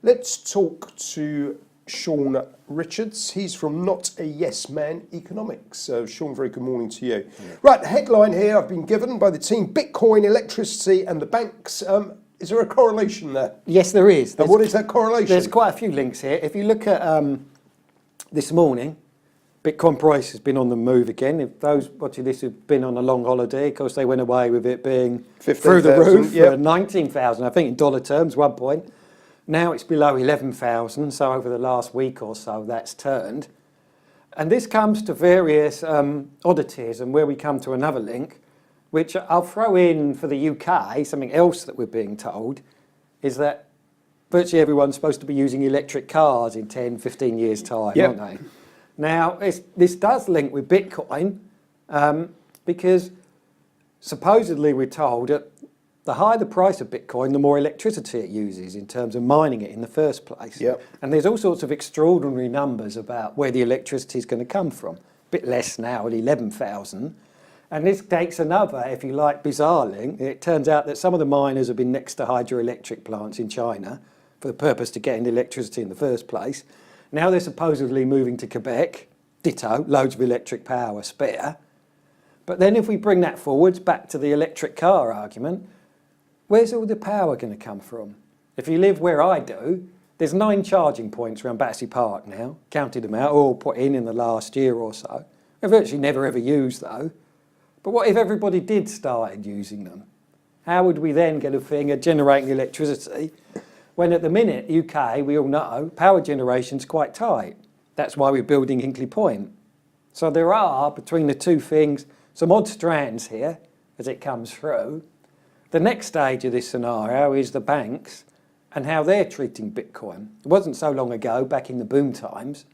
Let's talk to Shaun Richards. He's from Not a Yes Man Economics. So, Shaun, very good morning to you. Yeah. Right, the headline here I've been given by the team: Bitcoin, electricity, and the banks. Is there a correlation there? Yes, there is. And what is that correlation? There's quite a few links here. If you look at this morning, Bitcoin price has been on the move again. If those watching this have been on a long holiday, of course they went away with it being 15, through the roof, yep. 19,000, I think in dollar terms, 1 point. Now it's below 11,000, so over the last week or so that's turned. And this comes to various oddities, and where we come to another link, which I'll throw in for the UK, something else that we're being told, is that virtually everyone's supposed to be using electric cars in 10, 15 years' time, yep. aren't they? Now, this does link with Bitcoin because supposedly we're told that the higher the price of Bitcoin, the more electricity it uses in terms of mining it in the first place. Yep. And there's all sorts of extraordinary numbers about where the electricity is going to come from. A bit less now at 11,000. And this takes another, if you like, bizarre link. It turns out that some of the miners have been next to hydroelectric plants in China for the purpose to getting the electricity in the first place. Now they're supposedly moving to Quebec, ditto, loads of electric power spare. But then if we bring that forwards back to the electric car argument, where's all the power going to come from? If you live where I do, there's 9 charging points around Battersea Park now, counted them out, all put in the last year or so. They're virtually never ever used though. But what if everybody did start using them? How would we then get a thing of generating electricity when at the minute, UK, we all know, power generation's quite tight. That's why we're building Hinkley Point. So there are, between the two things, some odd strands here as it comes through. The next stage of this scenario is the banks and how they're treating Bitcoin. It wasn't so long ago, back in the boom times,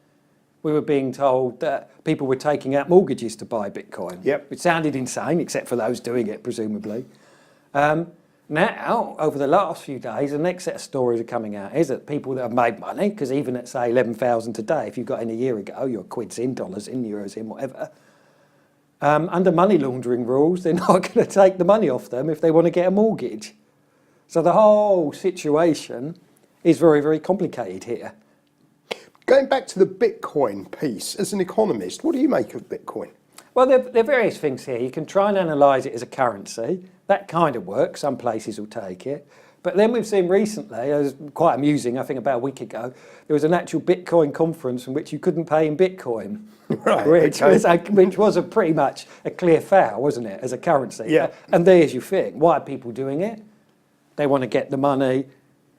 we were being told that people were taking out mortgages to buy Bitcoin. Yep. Which sounded insane, except for those doing it, presumably. Now, over the last few days, the next set of stories are coming out is that people that have made money, because even at, say, 11,000 today, if you got in a year ago, your quids in, dollars in, euros in, whatever, under money laundering rules, they're not going to take the money off them if they want to get a mortgage. So the whole situation is very, very complicated here. Going back to the Bitcoin piece, as an economist, what do you make of Bitcoin? Well, there are various things here. You can try and analyse it as a currency. That kind of works. Some places will take it. But then we've seen recently, it was quite amusing, I think about a week ago, there was an actual Bitcoin conference in which you couldn't pay in Bitcoin. Right, which was pretty much a clear foul, wasn't it, as a currency? Yeah. And there's your thing. Why are people doing it? They want to get the money,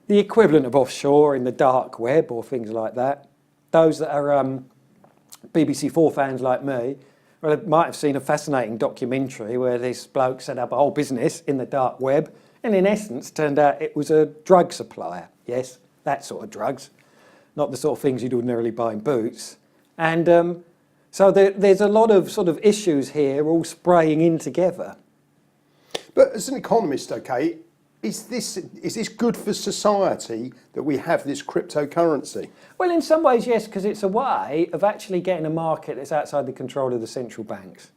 the equivalent of offshore in the dark web or things like that. Those that are BBC4 fans like me, well, they might have seen a fascinating documentary where this bloke set up a whole business in the dark web, and in essence turned out it was a drug supplier. Yes, that sort of drugs, not the sort of things you'd ordinarily buy in Boots. And so there's a lot of sort of issues here all spraying in together. But as an economist, okay, is this good for society that we have this cryptocurrency? Well, in some ways, yes, because it's a way of actually getting a market that's outside the control of the central banks.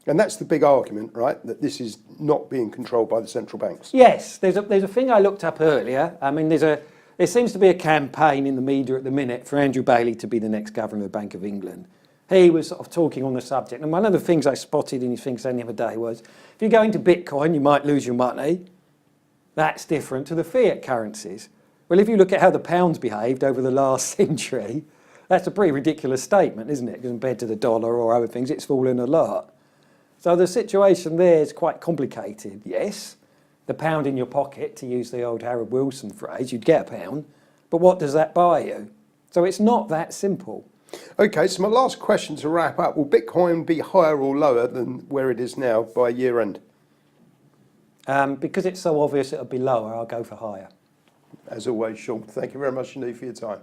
And that's the big argument, right? That this is not being controlled by the central banks. Yes, there's a thing I looked up earlier. I mean, there seems to be a campaign in the media at the minute for Andrew Bailey to be the next governor of the Bank of England. He was sort of talking on the subject, and one of the things I spotted in his thing saying the other day was, if you go into Bitcoin, you might lose your money. That's different to the fiat currencies. Well, if you look at how the pound's behaved over the last century, that's a pretty ridiculous statement, isn't it? Compared to the dollar or other things, it's fallen a lot. So the situation there is quite complicated. Yes, the pound in your pocket, to use the old Harold Wilson phrase, you'd get a pound, but what does that buy you? So it's not that simple. Okay, so my last question to wrap up, will Bitcoin be higher or lower than where it is now by year end? Because it's so obvious it'll be lower, I'll go for higher. As always, Shaun, thank you very much indeed for your time.